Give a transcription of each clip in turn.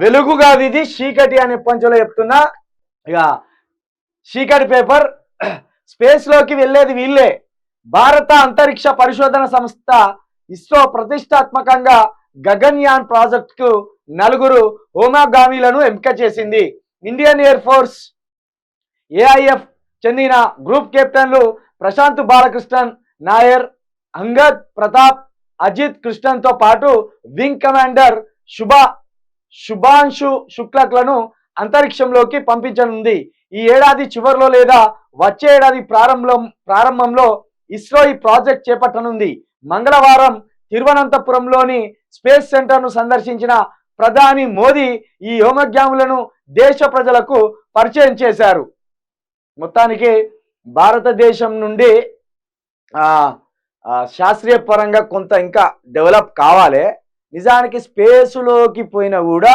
వెలుగు కాదు ఇది చీకటి అనే పంచలో చెప్తున్నా. ఇక చీకటి పేపర్ స్పేస్ లోకి వెళ్ళేది వీళ్ళే. భారత అంతరిక్ష పరిశోధన సంస్థ ఇస్రో ప్రతిష్టాత్మకంగా గగన్యాన్ ప్రాజెక్టుకు 4 హోమగామీలను ఎంపిక చేసింది. ఇండియన్ ఎయిర్ ఫోర్స్ ఏఐఎఫ్ చెందిన గ్రూప్ కెప్టెన్లు ప్రశాంత్ బాలకృష్ణన్ నాయర్, అంగద్ ప్రతాప్, అజిత్ కృష్ణన్తో పాటు వింగ్ కమాండర్ శుభాంశు శుక్లలను అంతరిక్షంలోకి పంపించనుంది. ఈ ఏడాది చివరిలో లేదా వచ్చే ఏడాది ప్రారంభంలో ఇస్రో ఈ ప్రాజెక్ట్ చేపట్టనుంది. మంగళవారం తిరువనంతపురంలోని స్పేస్ సెంటర్ను సందర్శించిన ప్రధాని మోదీ ఈ వ్యోమగాములను దేశ ప్రజలకు పరిచయం చేశారు. మొత్తానికి భారతదేశం నుండి శాస్త్రీయ పరంగా కొంత ఇంకా డెవలప్ కావాలి. నిజానికి స్పేసులోకి పోయినా కూడా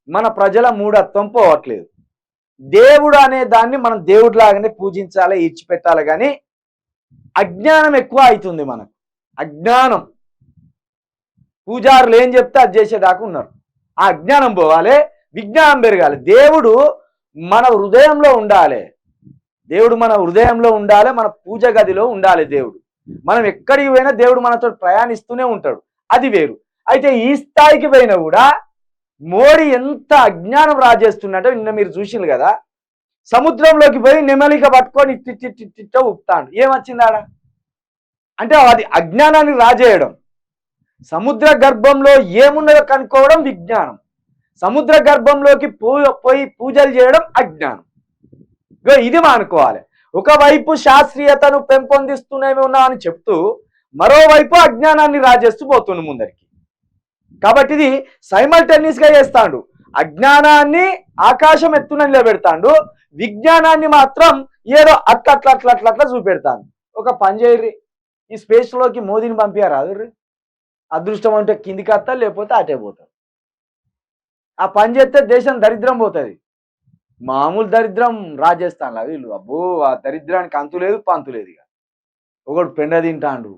మన ప్రజల మూఢత్వం పోవట్లేదు. దేవుడు అనే దాన్ని మనం దేవుడిలాగానే పూజించాలి, ఇచ్చిపెట్టాలి. కానీ అజ్ఞానం ఎక్కువ అవుతుంది మనకు. అజ్ఞానం పూజారులు ఏం చెప్తే అది చేసేదాకా ఉన్నారు. ఆ అజ్ఞానం పోవాలి, విజ్ఞానం పెరగాలి. దేవుడు మన హృదయంలో ఉండాలి. దేవుడు మన హృదయంలో ఉండాలి, మన పూజ గదిలో ఉండాలి. దేవుడు మనం ఎక్కడికి పోయినా దేవుడు మనతో ప్రయాణిస్తూనే ఉంటాడు. అది వేరు. అయితే ఈ స్థాయికి పోయినా కూడా మోడీ ఎంత అజ్ఞానం రాజేస్తున్నట్టు నిన్న మీరు చూసిండ్రు కదా. సముద్రంలోకి పోయి నెమలిక పట్టుకొని తిట్ట ఉప్పుతాడు. ఏమొచ్చిందాడ అంటే అది అజ్ఞానాన్ని రాజేయడం. సముద్ర గర్భంలో ఏమున్నదో కనుక్కోవడం విజ్ఞానం. సముద్ర గర్భంలోకి పోయి పూజలు చేయడం అజ్ఞానం. ఇది మానుకోవాలి. ఒకవైపు శాస్త్రీయతను పెంపొందిస్తూనే ఉన్నామని చెప్తూ మరోవైపు అజ్ఞానాన్ని రాజేస్తూ పోతుంది ముందరికి. కాబట్టి ఇది సైమల్టేనియస్ గా చేస్తాడు. అజ్ఞానాన్ని ఆకాశం ఎత్తున నిలబెడతాడు, విజ్ఞానాన్ని మాత్రం ఏదో అట్లా చూపెడతాను. ఒక పని చేయర్రి, ఈ స్పేస్ లోకి మోదీని పంపించారు. అదృష్టం అంటే కిందికి వస్తారు, లేకపోతే అటే పోతారు. ఆ పని చేస్తే దేశం దరిద్రం పోతుంది. మామూలు దరిద్రం రాజస్థాన్ లా వీళ్ళు. అబ్బో, ఆ దరిద్రానికి అంతు లేదు పంతు లేదు. ఇక ఒకడు పెండ తింటాడు,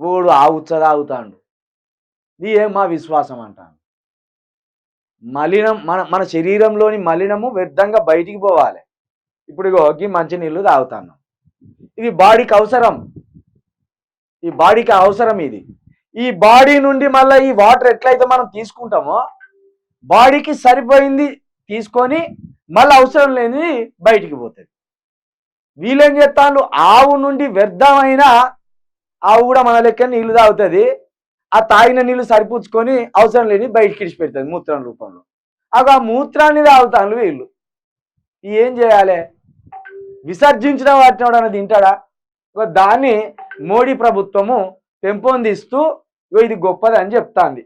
ఒకడు తాగుతాడు. ఇది ఏం మా విశ్వాసం అంటాను. మలినం మన శరీరంలోని మలినము వ్యర్థంగా బయటికి పోవాలి. ఇప్పుడు ఇగో మంచి నీళ్ళు తాగుతాను. ఇది బాడీకి అవసరం. ఈ బాడీకి అవసరం. ఇది ఈ బాడీ నుండి మళ్ళీ ఈ వాటర్ ఎట్లయితే మనం తీసుకుంటామో బాడీకి సరిపోయింది తీసుకొని మళ్ళీ అవసరం లేనిది బయటికి పోతుంది. వీళ్ళేం చేస్తాను, ఆవు నుండి వ్యర్థమైన ఆవు కూడా మన లెక్క నీళ్లు తాగుతుంది. ఆ తాగిన నీళ్లు సరిపుచ్చుకొని అవసరం లేని బయటికి ఇడిచిపెడుతుంది మూత్రం రూపంలో. ఆ మూత్రాన్ని తాగుతాను వీళ్ళు. ఏం చేయాలి? విసర్జించిన వాటిని అన్నది తింటాడా? దాన్ని మోడీ ప్రభుత్వము పెంపొందిస్తూ ఇది గొప్పది అని చెప్తాంది.